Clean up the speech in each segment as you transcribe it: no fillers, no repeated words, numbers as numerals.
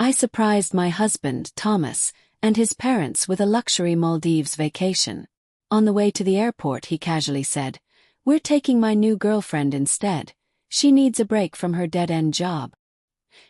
I surprised my husband, Thomas, and his parents with a luxury Maldives vacation. On the way to the airport, he casually said, "We're taking my new girlfriend instead. She needs a break from her dead-end job."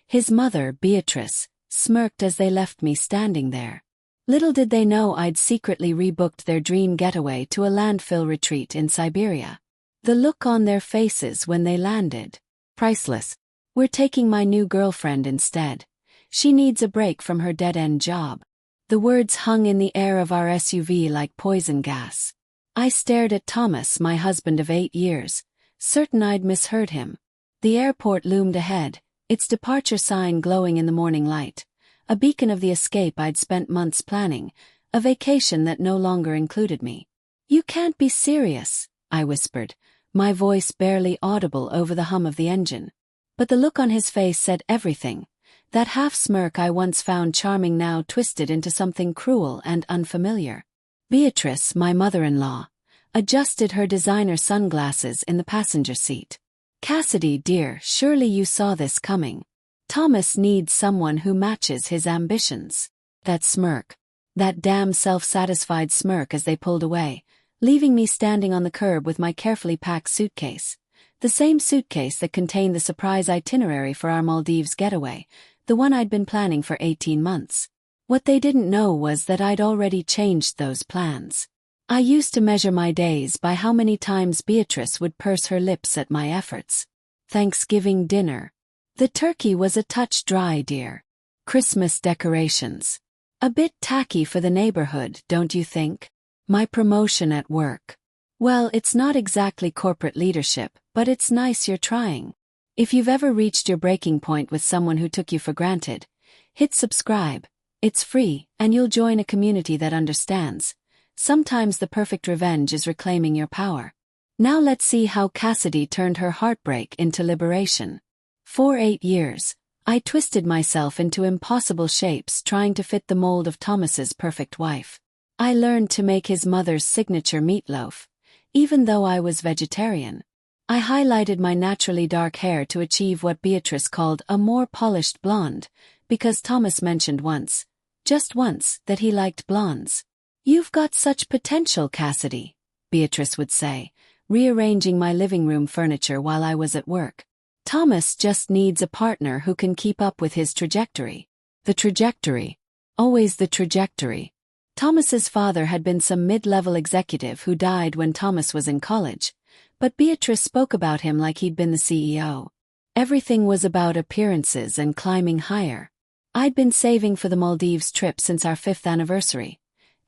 His mother, Beatrice, smirked as they left me standing there. Little did they know I'd secretly rebooked their dream getaway to a landfill retreat in Siberia. The look on their faces when they landed. Priceless. "We're taking my new girlfriend instead. She needs a break from her dead-end job." The words hung in the air of our SUV like poison gas. I stared at Thomas, my husband of 8 years, certain I'd misheard him. The airport loomed ahead, its departure sign glowing in the morning light, a beacon of the escape I'd spent months planning, a vacation that no longer included me. "You can't be serious," I whispered, my voice barely audible over the hum of the engine. But the look on his face said everything. That half-smirk I once found charming now twisted into something cruel and unfamiliar. Beatrice, my mother-in-law, adjusted her designer sunglasses in the passenger seat. "Cassidy, dear, surely you saw this coming. Thomas needs someone who matches his ambitions." That smirk. That damn self-satisfied smirk as they pulled away, leaving me standing on the curb with my carefully packed suitcase. The same suitcase that contained the surprise itinerary for our Maldives getaway, the one I'd been planning for 18 months. What they didn't know was that I'd already changed those plans. I used to measure my days by how many times Beatrice would purse her lips at my efforts. Thanksgiving dinner. The turkey was a touch dry, dear. Christmas decorations. A bit tacky for the neighborhood, don't you think? My promotion at work. Well, it's not exactly corporate leadership, but it's nice you're trying. If you've ever reached your breaking point with someone who took you for granted, hit subscribe. It's free, and you'll join a community that understands. Sometimes the perfect revenge is reclaiming your power. Now let's see how Cassidy turned her heartbreak into liberation. For 8 years, I twisted myself into impossible shapes trying to fit the mold of Thomas's perfect wife. I learned to make his mother's signature meatloaf, even though I was vegetarian. I highlighted my naturally dark hair to achieve what Beatrice called a more polished blonde, because Thomas mentioned once, just once, that he liked blondes. "You've got such potential, Cassidy," Beatrice would say, rearranging my living room furniture while I was at work. "Thomas just needs a partner who can keep up with his trajectory." The trajectory. Always the trajectory. Thomas's father had been some mid-level executive who died when Thomas was in college, but Beatrice spoke about him like he'd been the CEO. Everything was about appearances and climbing higher. I'd been saving for the Maldives trip since our 5th anniversary.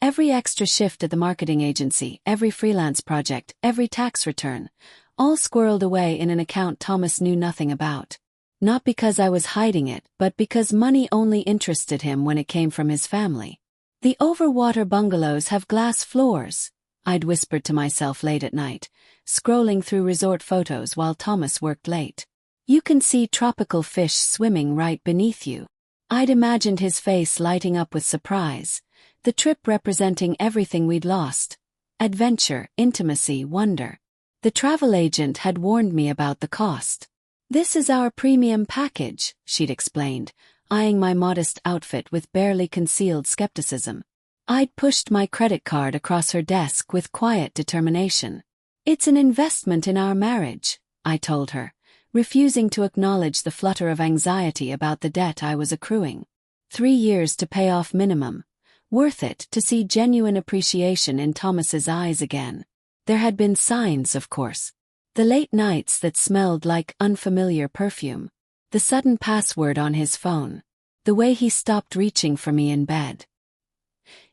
Every extra shift at the marketing agency, every freelance project, every tax return, all squirreled away in an account Thomas knew nothing about. Not because I was hiding it, but because money only interested him when it came from his family. "The overwater bungalows have glass floors," I'd whispered to myself late at night, scrolling through resort photos while Thomas worked late. "You can see tropical fish swimming right beneath you." I'd imagined his face lighting up with surprise, the trip representing everything we'd lost. Adventure, intimacy, wonder. The travel agent had warned me about the cost. "This is our premium package," she'd explained, eyeing my modest outfit with barely concealed skepticism. I'd pushed my credit card across her desk with quiet determination. "It's an investment in our marriage," I told her, refusing to acknowledge the flutter of anxiety about the debt I was accruing. 3 years to pay off minimum. Worth it to see genuine appreciation in Thomas's eyes again. There had been signs, of course. The late nights that smelled like unfamiliar perfume. The sudden password on his phone. The way he stopped reaching for me in bed.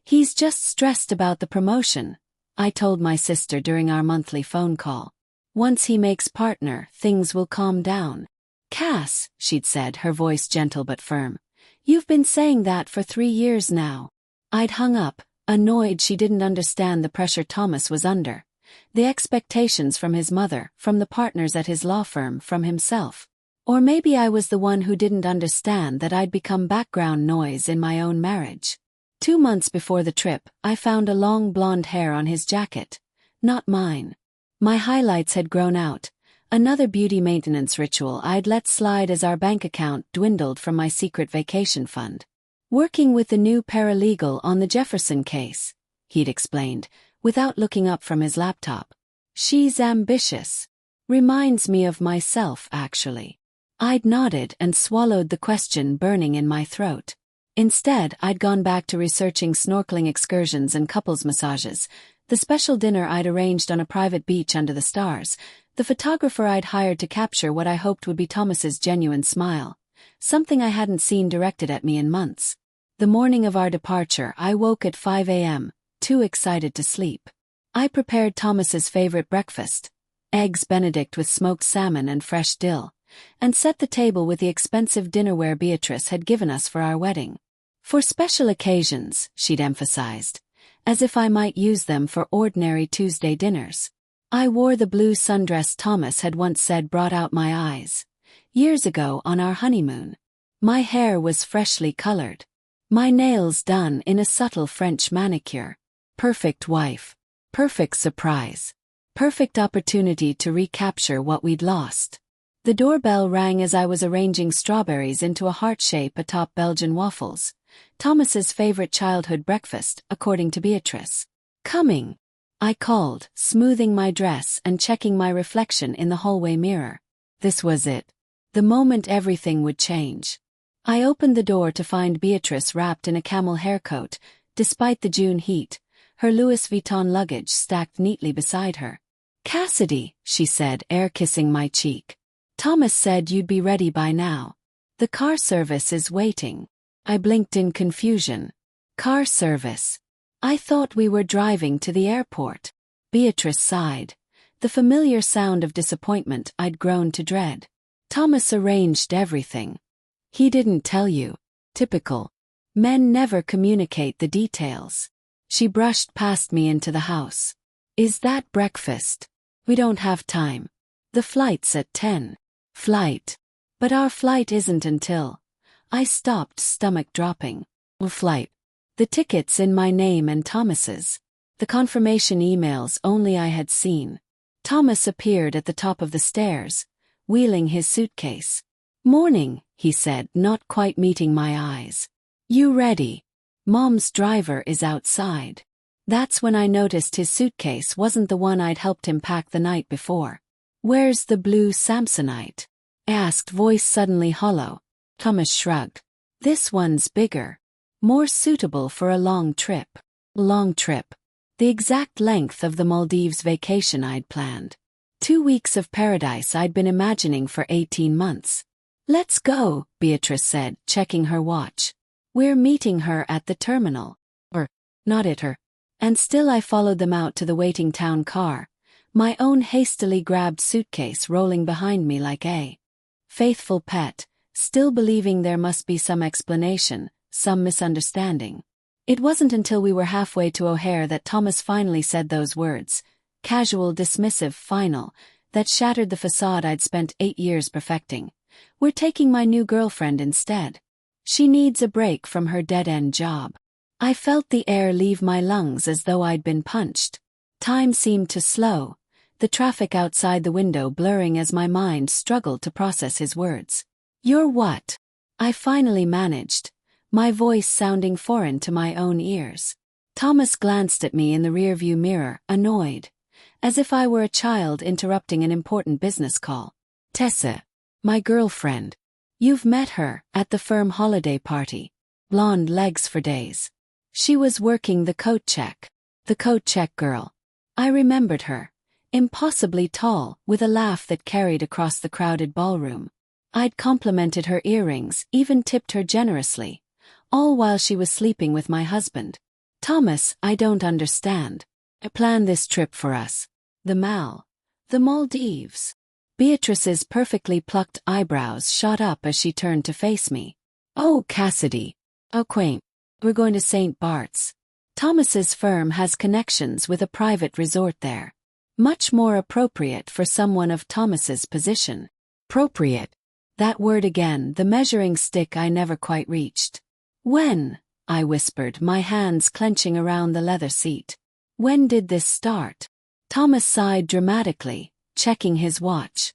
"He's just stressed about the promotion," I told my sister during our monthly phone call. "Once he makes partner, things will calm down." "Cass," she'd said, her voice gentle but firm, "you've been saying that for 3 years now." I'd hung up, annoyed she didn't understand the pressure Thomas was under. The expectations from his mother, from the partners at his law firm, from himself. Or maybe I was the one who didn't understand that I'd become background noise in my own marriage. 2 months before the trip, I found a long blonde hair on his jacket. Not mine. My highlights had grown out, Another beauty maintenance ritual I'd let slide as our bank account dwindled from my secret vacation fund. Working with the new paralegal on the Jefferson case, he'd explained, without looking up from his laptop. She's ambitious. Reminds me of myself, actually. I'd nodded and swallowed the question burning in my throat. Instead, I'd gone back to researching snorkeling excursions and couples massages, the special dinner I'd arranged on a private beach under the stars, the photographer I'd hired to capture what I hoped would be Thomas's genuine smile, something I hadn't seen directed at me in months. The morning of our departure, I woke at 5 a.m., too excited to sleep. I prepared Thomas's favorite breakfast, eggs Benedict with smoked salmon and fresh dill, and set the table with the expensive dinnerware Beatrice had given us for our wedding. For special occasions, she'd emphasized, as if I might use them for ordinary Tuesday dinners. I wore the blue sundress Thomas had once said brought out my eyes, years ago on our honeymoon. My hair was freshly colored. My nails done in a subtle French manicure. Perfect wife. Perfect surprise. Perfect opportunity to recapture what we'd lost. The doorbell rang as I was arranging strawberries into a heart shape atop Belgian waffles, Thomas's favorite childhood breakfast, according to Beatrice. Coming, I called, smoothing my dress and checking my reflection in the hallway mirror. This was it. The moment everything would change. I opened the door to find Beatrice wrapped in a camel haircoat, despite the June heat, her Louis Vuitton luggage stacked neatly beside her. "Cassidy," she said, air-kissing my cheek. "Thomas said you'd be ready by now. The car service is waiting." I blinked in confusion. Car service? I thought we were driving to the airport. Beatrice sighed, the familiar sound of disappointment I'd grown to dread. "Thomas arranged everything." "He didn't tell you." Typical. Men never communicate the details. She brushed past me into the house. "Is that breakfast? We don't have time. The flight's at 10. "Flight? But our flight isn't until..." I stopped, stomach dropping. "Flight?" The tickets in my name and Thomas's. The confirmation emails only I had seen. Thomas appeared at the top of the stairs, wheeling his suitcase. "Morning," he said, not quite meeting my eyes. "You ready? Mom's driver is outside." That's when I noticed his suitcase wasn't the one I'd helped him pack the night before. "Where's the blue Samsonite?" I asked, voice suddenly hollow. Thomas shrugged. "This one's bigger. More suitable for a long trip." Long trip. The exact length of the Maldives vacation I'd planned. 2 weeks of paradise I'd been imagining for 18 months. "Let's go," Beatrice said, checking her watch. "We're meeting her at the terminal." Or, not at her. And still I followed them out to the waiting town car, my own hastily grabbed suitcase rolling behind me like a faithful pet, still believing there must be some explanation, some misunderstanding. It wasn't until we were halfway to O'Hare that Thomas finally said those words, casual, dismissive, final, that shattered the facade I'd spent 8 years perfecting. "We're taking my new girlfriend instead. She needs a break from her dead-end job." I felt the air leave my lungs as though I'd been punched. Time seemed to slow, the traffic outside the window blurring as my mind struggled to process his words. "You're what?" I finally managed, my voice sounding foreign to my own ears. Thomas glanced at me in the rearview mirror, annoyed, as if I were a child interrupting an important business call. "Tessa. My girlfriend. You've met her, at the firm holiday party. Blonde legs for days. She was working the coat check." The coat check girl. I remembered her. Impossibly tall, with a laugh that carried across the crowded ballroom. I'd complimented her earrings, even tipped her generously, all while she was sleeping with my husband. "Thomas, I don't understand. I planned this trip for us. The Maldives." Beatrice's perfectly plucked eyebrows shot up as she turned to face me. "Oh, Cassidy. How quaint. We're going to St. Bart's. Thomas's firm has connections with a private resort there. Much more appropriate for someone of Thomas's position." Appropriate. That word again, the measuring stick I never quite reached. "When?" I whispered, my hands clenching around the leather seat. "When did this start?" Thomas sighed dramatically, checking his watch.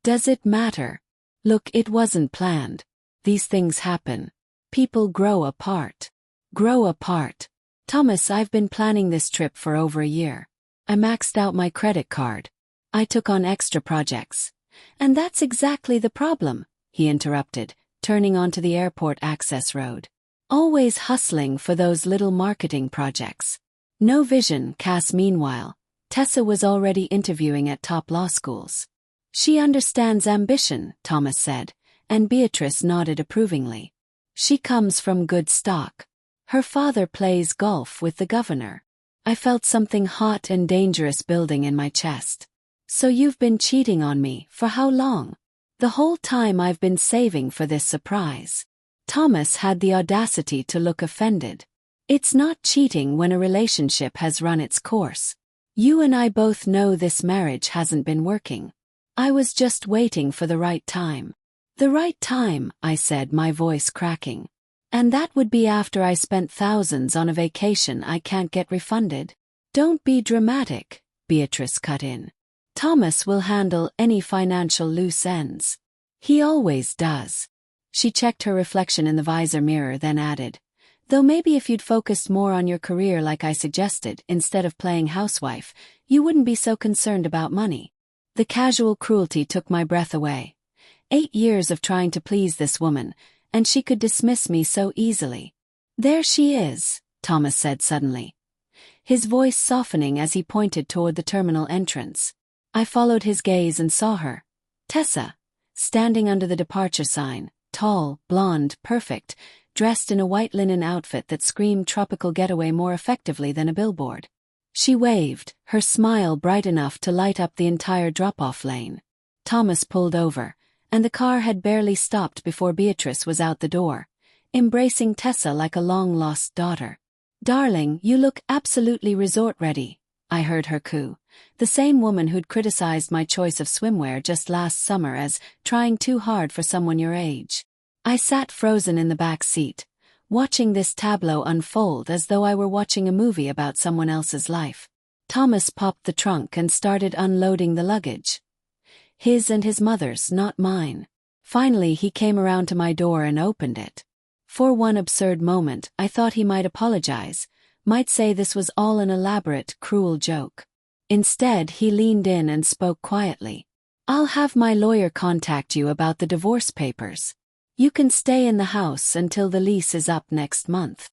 Does it matter? Look, it wasn't planned. These things happen. People grow apart. Grow apart. Thomas, I've been planning this trip for over a year. I maxed out my credit card. I took on extra projects. And that's exactly the problem, he interrupted, turning onto the airport access road. Always hustling for those little marketing projects. No vision. Cass, meanwhile, Tessa was already interviewing at top law schools. She understands ambition, Thomas said, and Beatrice nodded approvingly. She comes from good stock. Her father plays golf with the governor. I felt something hot and dangerous building in my chest. So you've been cheating on me for how long? The whole time I've been saving for this surprise. Thomas had the audacity to look offended. It's not cheating when a relationship has run its course. You and I both know this marriage hasn't been working. I was just waiting for the right time. The right time, I said, my voice cracking. And that would be after I spent thousands on a vacation I can't get refunded. Don't be dramatic, Beatrice cut in. Thomas will handle any financial loose ends. He always does. She checked her reflection in the visor mirror, then added, though maybe if you'd focused more on your career like I suggested, instead of playing housewife, you wouldn't be so concerned about money. The casual cruelty took my breath away. 8 years of trying to please this woman, and she could dismiss me so easily. There she is, Thomas said suddenly, his voice softening as he pointed toward the terminal entrance. I followed his gaze and saw her. Tessa, standing under the departure sign, tall, blonde, perfect, dressed in a white linen outfit that screamed tropical getaway more effectively than a billboard. She waved, her smile bright enough to light up the entire drop-off lane. Thomas pulled over, and the car had barely stopped before Beatrice was out the door, embracing Tessa like a long-lost daughter. Darling, you look absolutely resort-ready, I heard her coo, the same woman who'd criticized my choice of swimwear just last summer as trying too hard for someone your age. I sat frozen in the back seat, watching this tableau unfold as though I were watching a movie about someone else's life. Thomas popped the trunk and started unloading the luggage. His and his mother's, not mine. Finally he came around to my door and opened it. For one absurd moment I thought he might apologize, might say this was all an elaborate, cruel joke. Instead he leaned in and spoke quietly. I'll have my lawyer contact you about the divorce papers. You can stay in the house until the lease is up next month.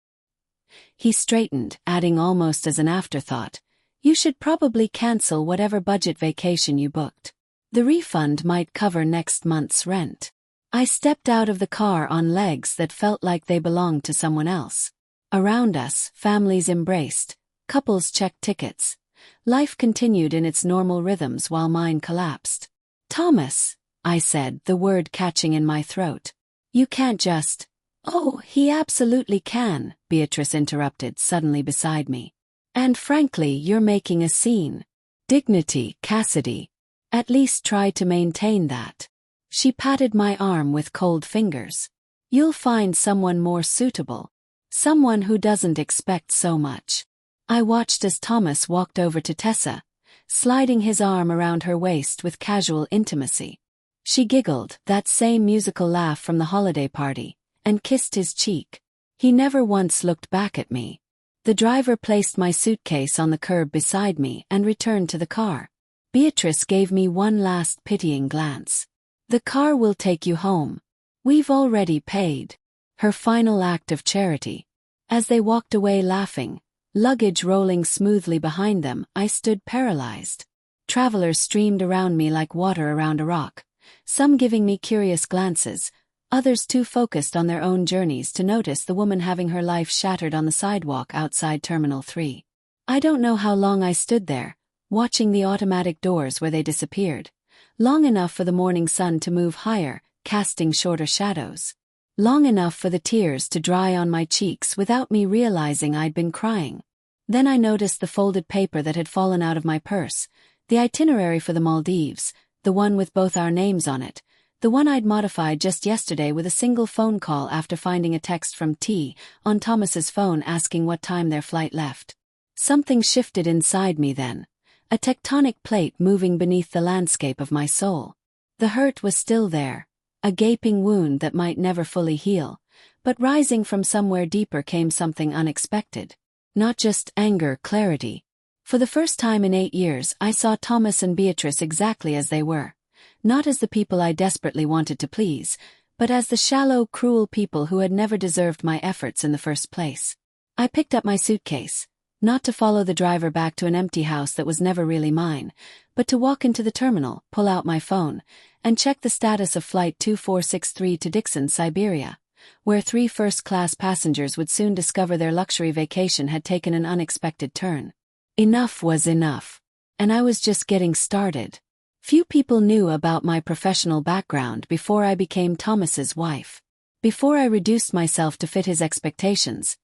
He straightened, adding almost as an afterthought, you should probably cancel whatever budget vacation you booked. The refund might cover next month's rent. I stepped out of the car on legs that felt like they belonged to someone else. Around us, families embraced, couples checked tickets. Life continued in its normal rhythms while mine collapsed. Thomas, I said, the word catching in my throat. You can't just— Oh, he absolutely can, Beatrice interrupted suddenly beside me. And frankly, you're making a scene. Dignity, Cassidy. At least try to maintain that. She patted my arm with cold fingers. You'll find someone more suitable. Someone who doesn't expect so much. I watched as Thomas walked over to Tessa, sliding his arm around her waist with casual intimacy. She giggled, that same musical laugh from the holiday party, and kissed his cheek. He never once looked back at me. The driver placed my suitcase on the curb beside me and returned to the car. Beatrice gave me one last pitying glance. The car will take you home. We've already paid. Her final act of charity. As they walked away laughing, luggage rolling smoothly behind them, I stood paralyzed. Travelers streamed around me like water around a rock. Some giving me curious glances, others too focused on their own journeys to notice the woman having her life shattered on the sidewalk outside Terminal 3. I don't know how long I stood there, watching the automatic doors where they disappeared. Long enough for the morning sun to move higher, casting shorter shadows. Long enough for the tears to dry on my cheeks without me realizing I'd been crying. Then I noticed the folded paper that had fallen out of my purse, the itinerary for the Maldives, the one with both our names on it, the one I'd modified just yesterday with a single phone call after finding a text from T on Thomas's phone asking what time their flight left. Something shifted inside me then, a tectonic plate moving beneath the landscape of my soul. The hurt was still there, a gaping wound that might never fully heal, but rising from somewhere deeper came something unexpected. Not just anger, clarity. For the first time in 8 years, I saw Thomas and Beatrice exactly as they were. Not as the people I desperately wanted to please, but as the shallow, cruel people who had never deserved my efforts in the first place. I picked up my suitcase, not to follow the driver back to an empty house that was never really mine, but to walk into the terminal, pull out my phone, and check the status of Flight 2463 to Dixon, Siberia, where 3 first-class passengers would soon discover their luxury vacation had taken an unexpected turn. Enough was enough. And I was just getting started. Few people knew about my professional background before I became Thomas's wife. Before I reduced myself to fit his expectations,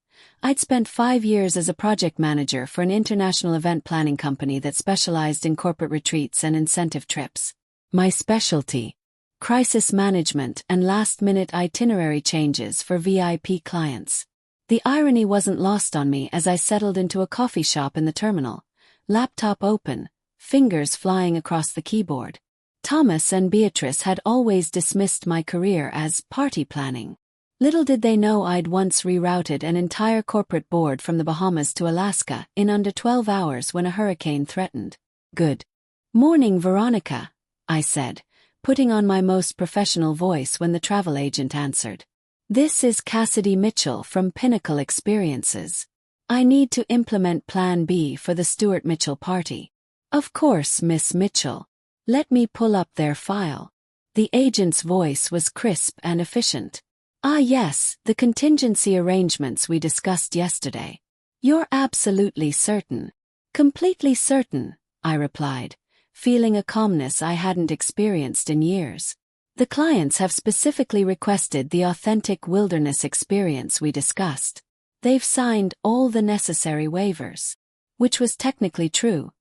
I'd spent 5 years as a project manager for an international event planning company that specialized in corporate retreats and incentive trips. My specialty: crisis management and last-minute itinerary changes for VIP clients. The irony wasn't lost on me as I settled into a coffee shop in the terminal, laptop open, fingers flying across the keyboard. Thomas and Beatrice had always dismissed my career as party planning. Little did they know I'd once rerouted an entire corporate board from the Bahamas to Alaska in under 12 hours when a hurricane threatened. "Good morning, Veronica," I said, putting on my most professional voice when the travel agent answered. "This is Cassidy Mitchell from Pinnacle Experiences. I need to implement Plan B for the Stuart Mitchell party." "Of course, Miss Mitchell. Let me pull up their file." The agent's voice was crisp and efficient. "Ah yes, the contingency arrangements we discussed yesterday." "You're absolutely certain?" "Completely certain," I replied, feeling a calmness I hadn't experienced in years. "The clients have specifically requested the authentic wilderness experience we discussed. They've signed all the necessary waivers." Which was technically true.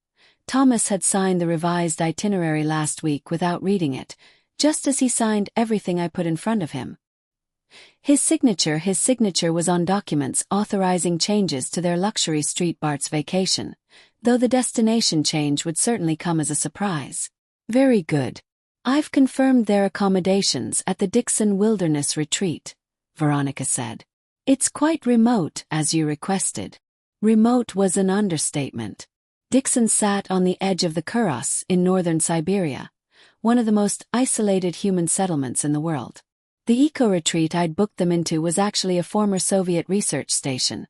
Thomas had signed the revised itinerary last week without reading it, just as he signed everything I put in front of him. His signature was on documents authorizing changes to their luxury street Bart's vacation, though the destination change would certainly come as a surprise. "Very good. I've confirmed their accommodations at the Dixon Wilderness Retreat," Veronica said. "It's quite remote, as you requested." Remote was an understatement. Dixon sat on the edge of the Kuros in northern Siberia, one of the most isolated human settlements in the world. The eco-retreat I'd booked them into was actually a former Soviet research station,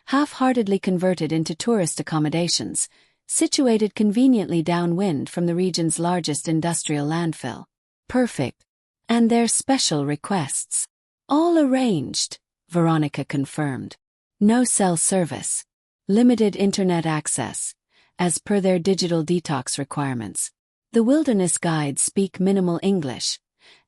half-heartedly converted into tourist accommodations, situated conveniently downwind from the region's largest industrial landfill. Perfect. And their special requests. "All arranged," Veronica confirmed. "No cell service. Limited internet access, as per their digital detox requirements. The wilderness guides speak minimal English,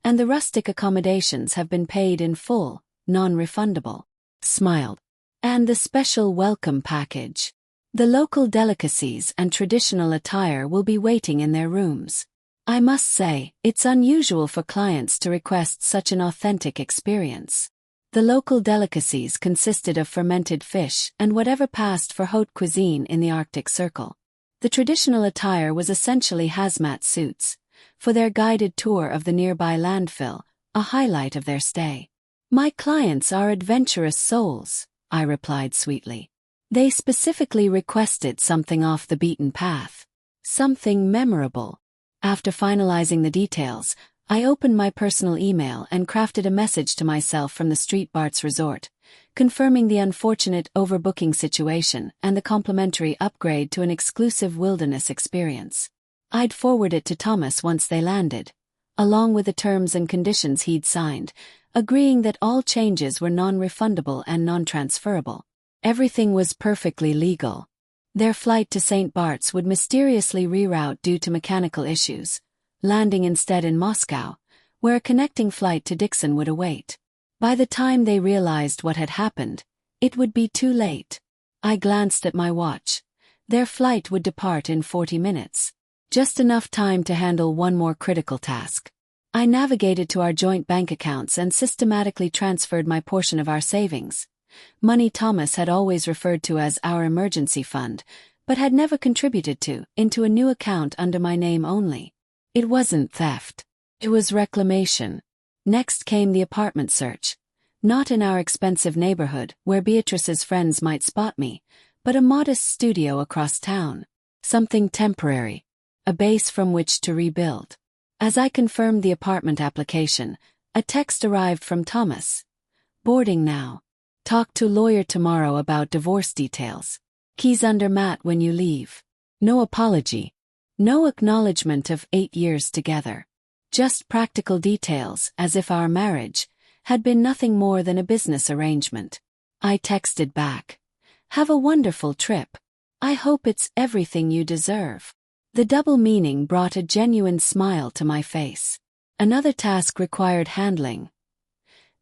and the rustic accommodations have been paid in full, non-refundable." Smiled. "And the special welcome package. The local delicacies and traditional attire will be waiting in their rooms. I must say, it's unusual for clients to request such an authentic experience." The local delicacies consisted of fermented fish and whatever passed for haute cuisine in the Arctic Circle. The traditional attire was essentially hazmat suits, for their guided tour of the nearby landfill, a highlight of their stay. "My clients are adventurous souls," I replied sweetly. "They specifically requested something off the beaten path. Something memorable." After finalizing the details, I opened my personal email and crafted a message to myself from the Street Bart's resort, confirming the unfortunate overbooking situation and the complimentary upgrade to an exclusive wilderness experience. I'd forward it to Thomas once they landed, along with the terms and conditions he'd signed, agreeing that all changes were non-refundable and non-transferable. Everything was perfectly legal. Their flight to St. Bart's would mysteriously reroute due to mechanical issues, landing instead in Moscow, where a connecting flight to Dixon would await. By the time they realized what had happened, it would be too late. I glanced at my watch. Their flight would depart in 40 minutes. Just enough time to handle one more critical task. I navigated to our joint bank accounts and systematically transferred my portion of our savings, money Thomas had always referred to as our emergency fund, but had never contributed to, into a new account under my name only. It wasn't theft. It was reclamation. Next came the apartment search. Not in our expensive neighborhood, where Beatrice's friends might spot me, but a modest studio across town. Something temporary. A base from which to rebuild. As I confirmed the apartment application, a text arrived from Thomas. Boarding now. Talk to lawyer tomorrow about divorce details. Keys under mat when you leave. No apology. No acknowledgement of 8 years together. Just practical details, as if our marriage had been nothing more than a business arrangement. I texted back. Have a wonderful trip. I hope it's everything you deserve. The double meaning brought a genuine smile to my face. Another task required handling.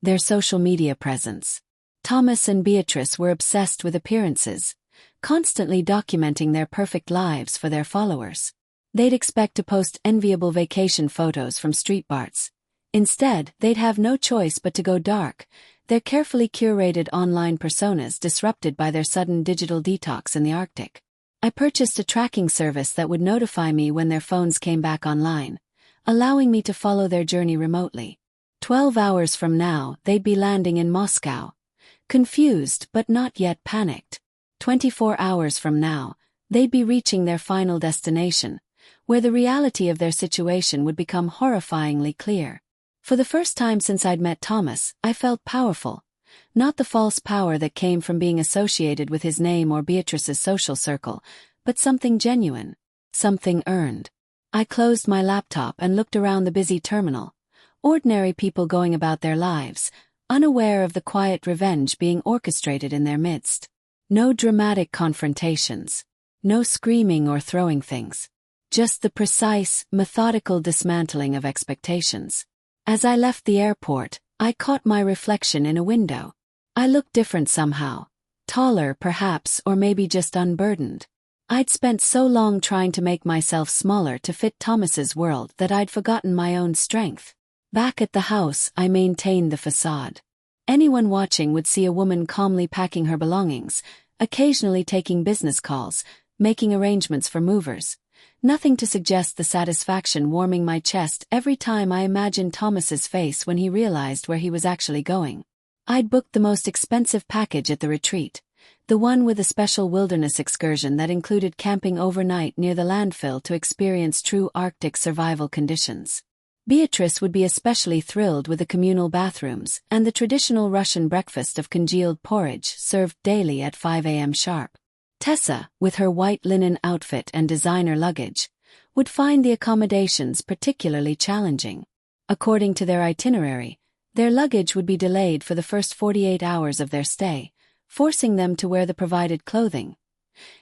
Their social media presence. Thomas and Beatrice were obsessed with appearances, constantly documenting their perfect lives for their followers. They'd expect to post enviable vacation photos from street bars. Instead, they'd have no choice but to go dark, their carefully curated online personas disrupted by their sudden digital detox in the Arctic. I purchased a tracking service that would notify me when their phones came back online, allowing me to follow their journey remotely. 12 hours from now, they'd be landing in Moscow. Confused but not yet panicked. 24 hours from now, they'd be reaching their final destination, where the reality of their situation would become horrifyingly clear. For the first time since I'd met Thomas, I felt powerful. Not the false power that came from being associated with his name or Beatrice's social circle, but something genuine. Something earned. I closed my laptop and looked around the busy terminal. Ordinary people going about their lives, unaware of the quiet revenge being orchestrated in their midst. No dramatic confrontations. No screaming or throwing things. Just the precise, methodical dismantling of expectations. As I left the airport, I caught my reflection in a window. I looked different somehow. Taller, perhaps, or maybe just unburdened. I'd spent so long trying to make myself smaller to fit Thomas's world that I'd forgotten my own strength. Back at the house, I maintained the facade. Anyone watching would see a woman calmly packing her belongings, occasionally taking business calls, making arrangements for movers. Nothing to suggest the satisfaction warming my chest every time I imagined Thomas's face when he realized where he was actually going. I'd booked the most expensive package at the retreat, the one with a special wilderness excursion that included camping overnight near the landfill to experience true Arctic survival conditions. Beatrice would be especially thrilled with the communal bathrooms and the traditional Russian breakfast of congealed porridge served daily at 5 a.m. sharp. Tessa, with her white linen outfit and designer luggage, would find the accommodations particularly challenging. According to their itinerary, their luggage would be delayed for the first 48 hours of their stay, forcing them to wear the provided clothing.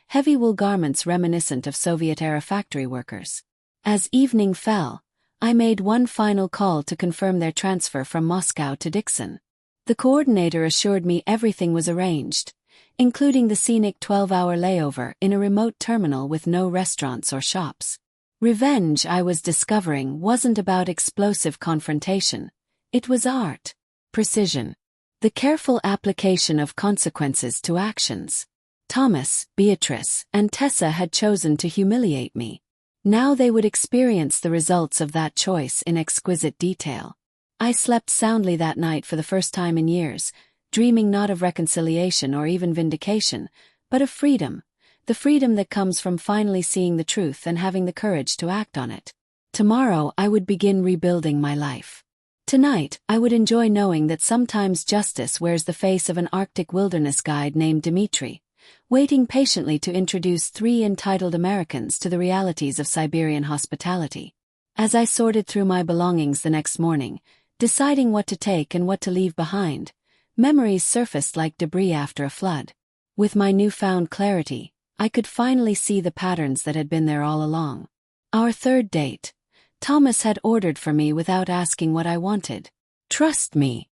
Heavy wool garments reminiscent of Soviet-era factory workers. As evening fell, I made one final call to confirm their transfer from Moscow to Dixon. The coordinator assured me everything was arranged, including the scenic 12-hour layover in a remote terminal with no restaurants or shops. Revenge, I was discovering, wasn't about explosive confrontation. It was art. Precision. The careful application of consequences to actions. Thomas, Beatrice, and Tessa had chosen to humiliate me. Now they would experience the results of that choice in exquisite detail. I slept soundly that night for the first time in years, dreaming not of reconciliation or even vindication, but of freedom, the freedom that comes from finally seeing the truth and having the courage to act on it. Tomorrow I would begin rebuilding my life. Tonight, I would enjoy knowing that sometimes justice wears the face of an Arctic wilderness guide named Dmitri, waiting patiently to introduce 3 entitled Americans to the realities of Siberian hospitality. As I sorted through my belongings the next morning, deciding what to take and what to leave behind, memories surfaced like debris after a flood. With my newfound clarity, I could finally see the patterns that had been there all along. Our third date. Thomas had ordered for me without asking what I wanted. "Trust me,"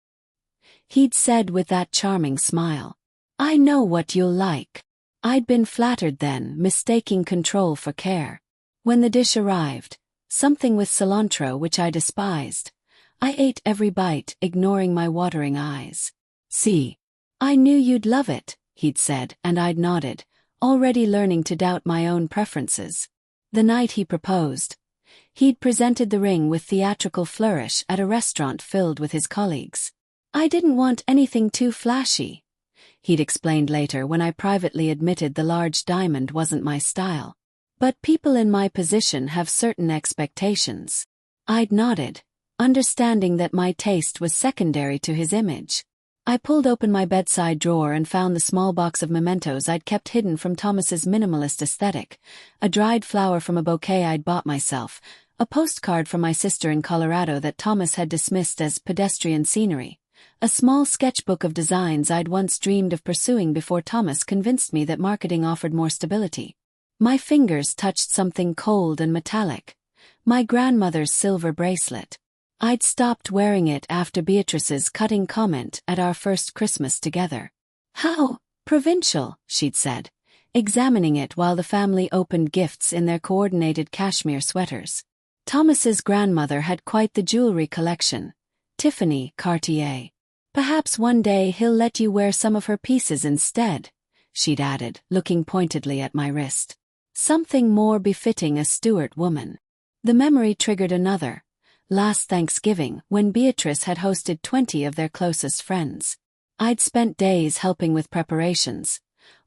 he'd said with that charming smile. "I know what you'll like." I'd been flattered then, mistaking control for care. When the dish arrived, something with cilantro which I despised, I ate every bite, ignoring my watering eyes. "See, I knew you'd love it," he'd said, and I'd nodded, already learning to doubt my own preferences. The night he proposed, He'd presented the ring with theatrical flourish at a restaurant filled with his colleagues. I didn't want anything too flashy, he'd explained later when I privately admitted the large diamond wasn't my style. But people in my position have certain expectations. I'd nodded, understanding that my taste was secondary to his image. I pulled open my bedside drawer and found the small box of mementos I'd kept hidden from Thomas's minimalist aesthetic, a dried flower from a bouquet I'd bought myself, a postcard from my sister in Colorado that Thomas had dismissed as pedestrian scenery, a small sketchbook of designs I'd once dreamed of pursuing before Thomas convinced me that marketing offered more stability. My fingers touched something cold and metallic, my grandmother's silver bracelet. I'd stopped wearing it after Beatrice's cutting comment at our first Christmas together. "How provincial," she'd said, examining it while the family opened gifts in their coordinated cashmere sweaters. Thomas's grandmother had quite the jewelry collection, Tiffany, Cartier. "Perhaps one day he'll let you wear some of her pieces instead," she'd added, looking pointedly at my wrist. "Something more befitting a Stuart woman." The memory triggered another. Last Thanksgiving, when Beatrice had hosted 20 of their closest friends. I'd spent days helping with preparations,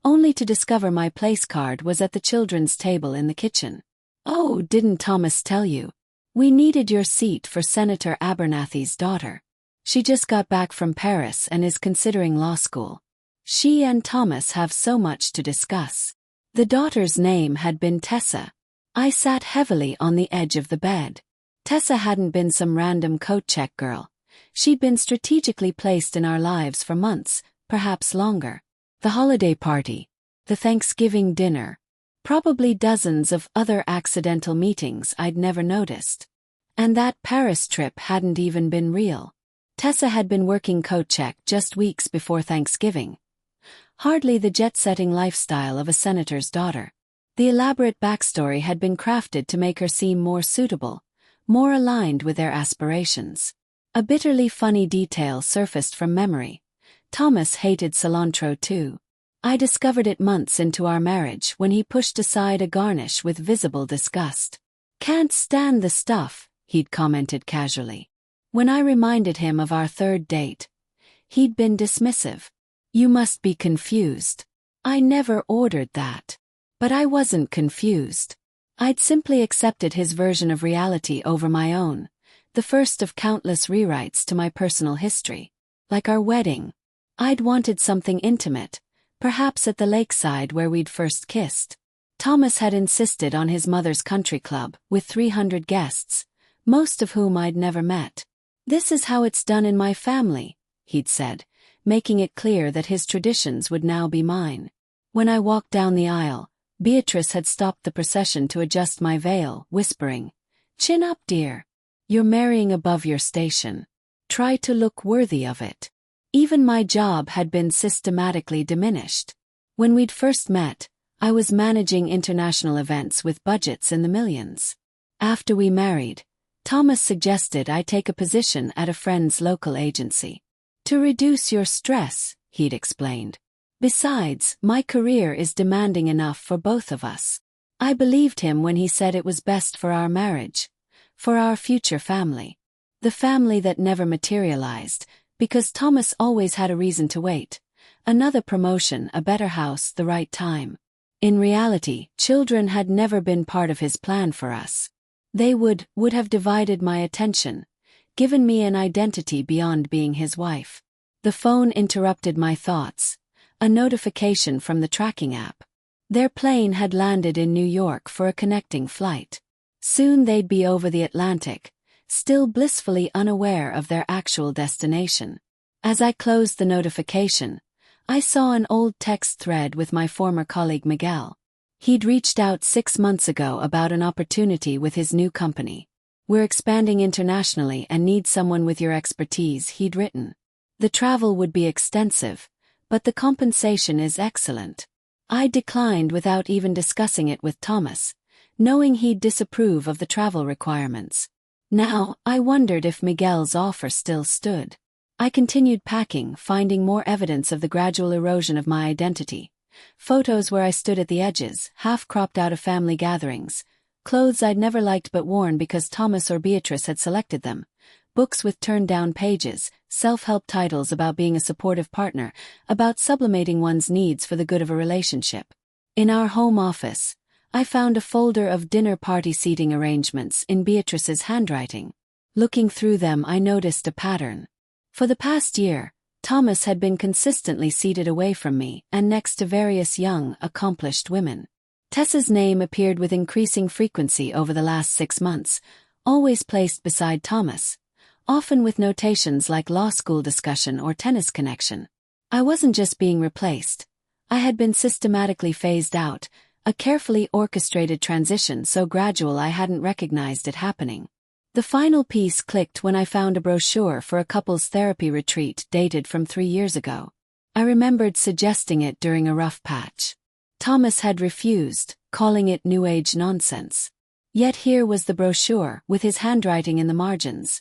only to discover my place card was at the children's table in the kitchen. "Oh, didn't Thomas tell you? We needed your seat for Senator Abernathy's daughter. She just got back from Paris and is considering law school. She and Thomas have so much to discuss." The daughter's name had been Tessa. I sat heavily on the edge of the bed. Tessa hadn't been some random coat check girl. She'd been strategically placed in our lives for months, perhaps longer. The holiday party, the Thanksgiving dinner, probably dozens of other accidental meetings I'd never noticed. And that Paris trip hadn't even been real. Tessa had been working coat check just weeks before Thanksgiving. Hardly the jet-setting lifestyle of a senator's daughter. The elaborate backstory had been crafted to make her seem more suitable, more aligned with their aspirations. A bitterly funny detail surfaced from memory. Thomas hated cilantro too. I discovered it months into our marriage when he pushed aside a garnish with visible disgust. "Can't stand the stuff," he'd commented casually. When I reminded him of our third date, he'd been dismissive. "You must be confused. I never ordered that." But I wasn't confused. I'd simply accepted his version of reality over my own, the first of countless rewrites to my personal history. Like our wedding. I'd wanted something intimate, perhaps at the lakeside where we'd first kissed. Thomas had insisted on his mother's country club, with 300 guests, most of whom I'd never met. "This is how it's done in my family," he'd said, making it clear that his traditions would now be mine. When I walked down the aisle, Beatrice had stopped the procession to adjust my veil, whispering, "Chin up, dear. You're marrying above your station. Try to look worthy of it." Even my job had been systematically diminished. When we'd first met, I was managing international events with budgets in the millions. After we married, Thomas suggested I take a position at a friend's local agency. "To reduce your stress," he'd explained. "Besides, my career is demanding enough for both of us." I believed him when he said it was best for our marriage, for our future family. The family that never materialized, because Thomas always had a reason to wait. Another promotion, a better house, the right time. In reality, children had never been part of his plan for us. They would have divided my attention, given me an identity beyond being his wife. The phone interrupted my thoughts. A notification from the tracking app. Their plane had landed in New York for a connecting flight. Soon they'd be over the Atlantic, still blissfully unaware of their actual destination. As I closed the notification, I saw an old text thread with my former colleague Miguel. He'd reached out 6 months ago about an opportunity with his new company. "We're expanding internationally and need someone with your expertise," he'd written. "The travel would be extensive, but the compensation is excellent." I declined without even discussing it with Thomas, knowing he'd disapprove of the travel requirements. Now, I wondered if Miguel's offer still stood. I continued packing, finding more evidence of the gradual erosion of my identity. Photos where I stood at the edges, half cropped out of family gatherings. Clothes I'd never liked but worn because Thomas or Beatrice had selected them. Books with turned-down pages, self-help titles about being a supportive partner, about sublimating one's needs for the good of a relationship. In our home office, I found a folder of dinner party seating arrangements in Beatrice's handwriting. Looking through them, I noticed a pattern. For the past year, Thomas had been consistently seated away from me and next to various young, accomplished women. Tessa's name appeared with increasing frequency over the last 6 months, always placed beside Thomas, often with notations like law school discussion or tennis connection. I wasn't just being replaced. I had been systematically phased out, a carefully orchestrated transition so gradual I hadn't recognized it happening. The final piece clicked when I found a brochure for a couples therapy retreat dated from 3 years ago. I remembered suggesting it during a rough patch. Thomas had refused, calling it New Age nonsense. Yet here was the brochure, with his handwriting in the margins.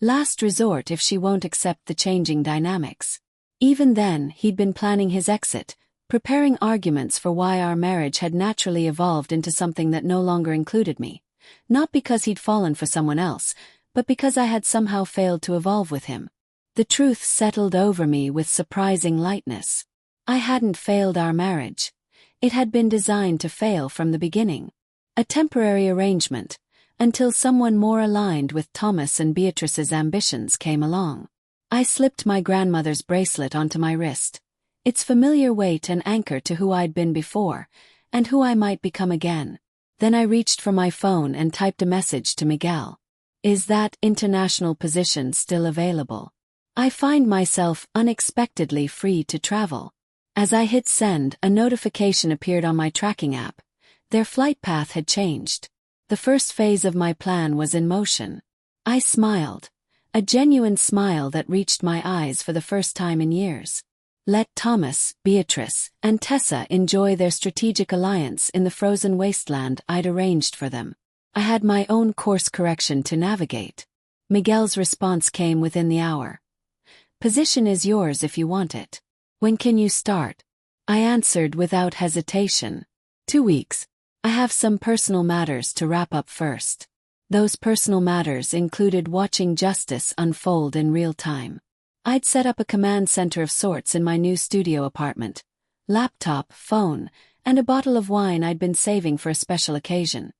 Last resort if she won't accept the changing dynamics. Even then, he'd been planning his exit, preparing arguments for why our marriage had naturally evolved into something that no longer included me. Not because he'd fallen for someone else, but because I had somehow failed to evolve with him. The truth settled over me with surprising lightness. I hadn't failed our marriage. It had been designed to fail from the beginning. A temporary arrangement, until someone more aligned with Thomas and Beatrice's ambitions came along. I slipped my grandmother's bracelet onto my wrist, its familiar weight an anchor to who I'd been before, and who I might become again. Then I reached for my phone and typed a message to Miguel. Is that international position still available? I find myself unexpectedly free to travel. As I hit send, a notification appeared on my tracking app. Their flight path had changed. The first phase of my plan was in motion. I smiled. A genuine smile that reached my eyes for the first time in years. Let Thomas, Beatrice, and Tessa enjoy their strategic alliance in the frozen wasteland I'd arranged for them. I had my own course correction to navigate. Miguel's response came within the hour. Position is yours if you want it. When can you start? I answered without hesitation. 2 weeks. I have some personal matters to wrap up first. Those personal matters included watching justice unfold in real time. I'd set up a command center of sorts in my new studio apartment. Laptop, phone, and a bottle of wine I'd been saving for a special occasion.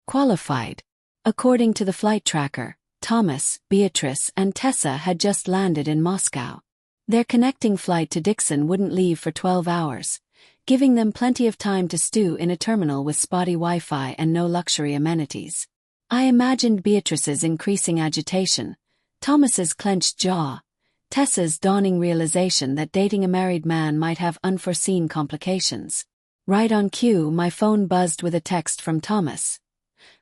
Qualified. According to the flight tracker, Thomas, Beatrice, and Tessa had just landed in Moscow. Their connecting flight to Dixon wouldn't leave for 12 hours, giving them plenty of time to stew in a terminal with spotty Wi-Fi and no luxury amenities. I imagined Beatrice's increasing agitation, Thomas's clenched jaw, Tessa's dawning realization that dating a married man might have unforeseen complications. Right on cue, my phone buzzed with a text from Thomas.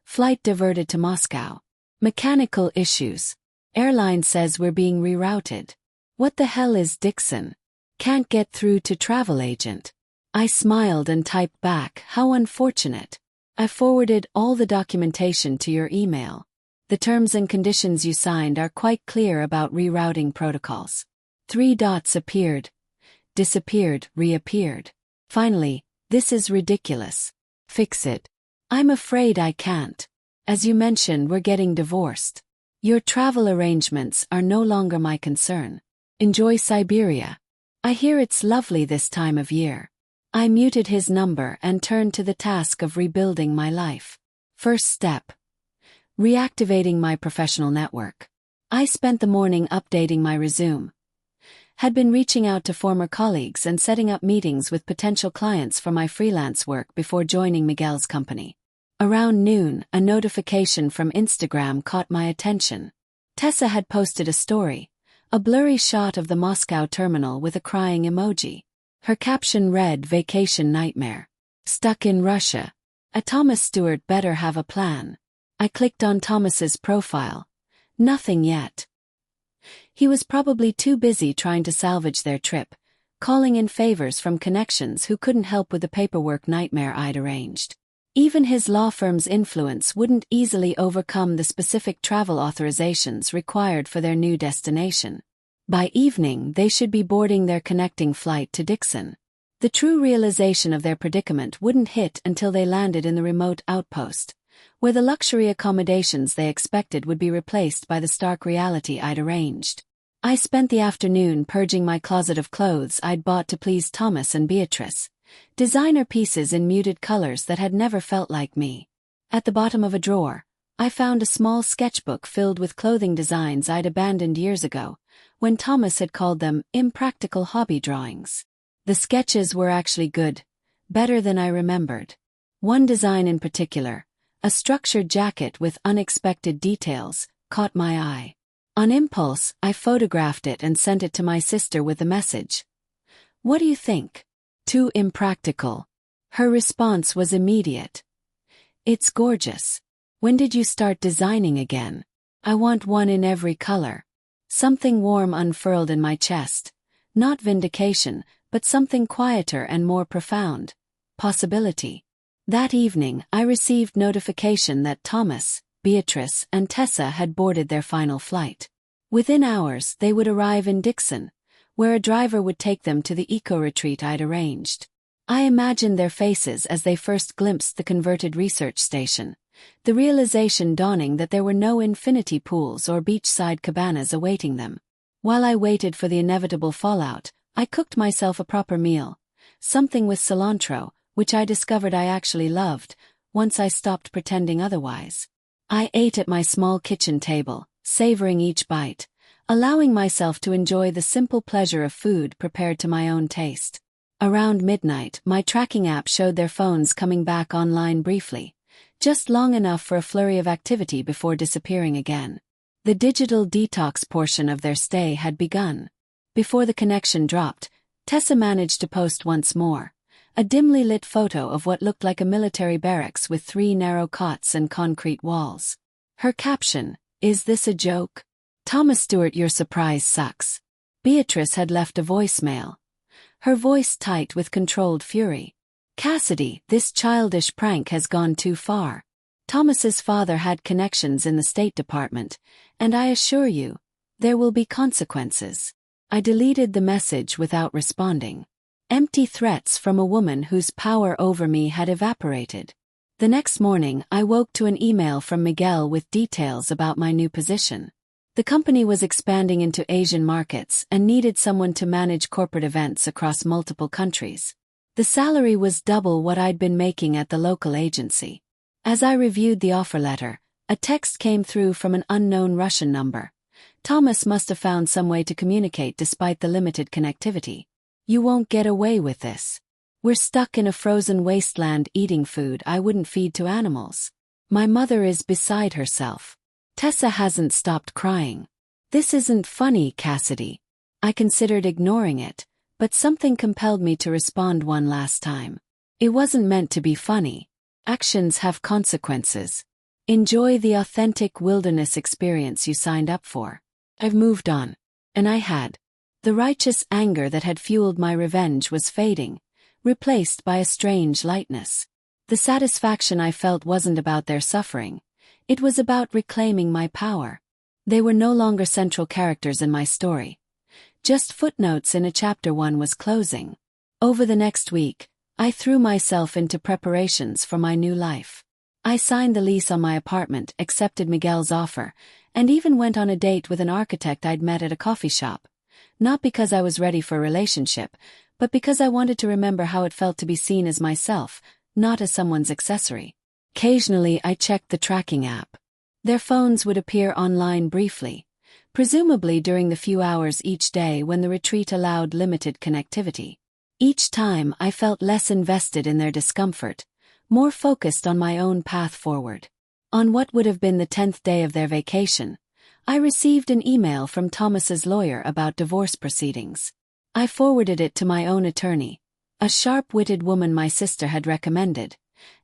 Flight diverted to Moscow. Mechanical issues. Airline says we're being rerouted. What the hell is Dixon? Can't get through to travel agent. I smiled and typed back, how unfortunate. I forwarded all the documentation to your email. The terms and conditions you signed are quite clear about rerouting protocols. 3 dots appeared, disappeared, reappeared. Finally, this is ridiculous. Fix it. I'm afraid I can't. As you mentioned, we're getting divorced. Your travel arrangements are no longer my concern. Enjoy Siberia. I hear it's lovely this time of year. I muted his number and turned to the task of rebuilding my life. First step. Reactivating my professional network. I spent the morning updating my resume. Had been reaching out to former colleagues and setting up meetings with potential clients for my freelance work before joining Miguel's company. Around noon, a notification from Instagram caught my attention. Tessa had posted a story, a blurry shot of the Moscow terminal with a crying emoji. Her caption read, "Vacation nightmare. Stuck in Russia. A Thomas Stewart better have a plan." I clicked on Thomas's profile. Nothing yet. He was probably too busy trying to salvage their trip, calling in favors from connections who couldn't help with the paperwork nightmare I'd arranged. Even his law firm's influence wouldn't easily overcome the specific travel authorizations required for their new destination. By evening, they should be boarding their connecting flight to Dixon. The true realization of their predicament wouldn't hit until they landed in the remote outpost, where the luxury accommodations they expected would be replaced by the stark reality I'd arranged. I spent the afternoon purging my closet of clothes I'd bought to please Thomas and Beatrice, designer pieces in muted colors that had never felt like me. At the bottom of a drawer, I found a small sketchbook filled with clothing designs I'd abandoned years ago, when Thomas had called them impractical hobby drawings. The sketches were actually good, better than I remembered. One design in particular, a structured jacket with unexpected details, caught my eye. On impulse, I photographed it and sent it to my sister with the message, "What do you think? Too impractical." Her response was immediate. "It's gorgeous. When did you start designing again? I want one in every color." Something warm unfurled in my chest. Not vindication, but something quieter and more profound. Possibility. That evening, I received notification that Thomas, Beatrice, and Tessa had boarded their final flight. Within hours, they would arrive in Dixon, where a driver would take them to the eco-retreat I'd arranged. I imagined their faces as they first glimpsed the converted research station, the realization dawning that there were no infinity pools or beachside cabanas awaiting them. While I waited for the inevitable fallout, I cooked myself a proper meal, something with cilantro, which I discovered I actually loved, once I stopped pretending otherwise. I ate at my small kitchen table, savoring each bite, allowing myself to enjoy the simple pleasure of food prepared to my own taste. Around midnight, my tracking app showed their phones coming back online briefly, just long enough for a flurry of activity before disappearing again. The digital detox portion of their stay had begun. Before the connection dropped, Tessa managed to post once more, a dimly lit photo of what looked like a military barracks with 3 narrow cots and concrete walls. Her caption, "Is this a joke? Thomas Stewart, your surprise sucks." Beatrice had left a voicemail, her voice tight with controlled fury. "Cassidy, this childish prank has gone too far. Thomas's father had connections in the State Department, and I assure you, there will be consequences." I deleted the message without responding. Empty threats from a woman whose power over me had evaporated. The next morning, I woke to an email from Miguel with details about my new position. The company was expanding into Asian markets and needed someone to manage corporate events across multiple countries. The salary was double what I'd been making at the local agency. As I reviewed the offer letter, a text came through from an unknown Russian number. Thomas must have found some way to communicate despite the limited connectivity. "You won't get away with this. We're stuck in a frozen wasteland eating food I wouldn't feed to animals. My mother is beside herself. Tessa hasn't stopped crying. This isn't funny, Cassidy." I considered ignoring it, but something compelled me to respond one last time. "It wasn't meant to be funny. Actions have consequences. Enjoy the authentic wilderness experience you signed up for." I've moved on. And I had. The righteous anger that had fueled my revenge was fading, replaced by a strange lightness. The satisfaction I felt wasn't about their suffering. It was about reclaiming my power. They were no longer central characters in my story. Just footnotes in a chapter one was closing. Over the next week, I threw myself into preparations for my new life. I signed the lease on my apartment, accepted Miguel's offer, and even went on a date with an architect I'd met at a coffee shop. Not because I was ready for a relationship, but because I wanted to remember how it felt to be seen as myself, not as someone's accessory. Occasionally I checked the tracking app. Their phones would appear online briefly, presumably during the few hours each day when the retreat allowed limited connectivity. Each time I felt less invested in their discomfort, more focused on my own path forward. On what would have been the 10th day of their vacation, I received an email from Thomas's lawyer about divorce proceedings. I forwarded it to my own attorney, a sharp-witted woman my sister had recommended,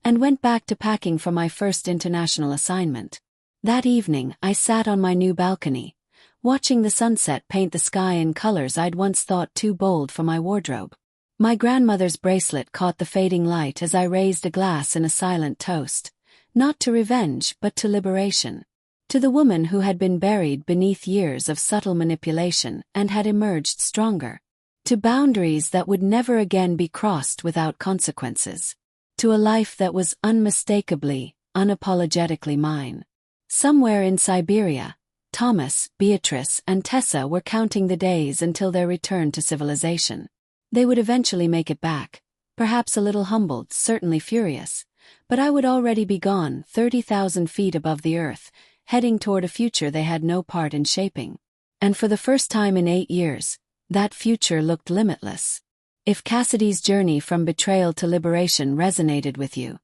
and went back to packing for my first international assignment. That evening, I sat on my new balcony, watching the sunset paint the sky in colors I'd once thought too bold for my wardrobe. My grandmother's bracelet caught the fading light as I raised a glass in a silent toast, not to revenge but to liberation. To the woman who had been buried beneath years of subtle manipulation and had emerged stronger. To boundaries that would never again be crossed without consequences. To a life that was unmistakably, unapologetically mine. Somewhere in Siberia, Thomas, Beatrice, and Tessa were counting the days until their return to civilization. They would eventually make it back, perhaps a little humbled, certainly furious, but I would already be gone, 30,000 feet above the earth, heading toward a future they had no part in shaping. And for the first time in 8 years, that future looked limitless. If Cassidy's journey from betrayal to liberation resonated with you,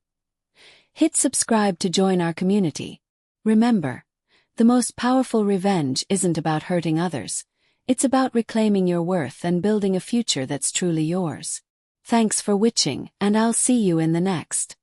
hit subscribe to join our community. Remember, the most powerful revenge isn't about hurting others. It's about reclaiming your worth and building a future that's truly yours. Thanks for watching, and I'll see you in the next.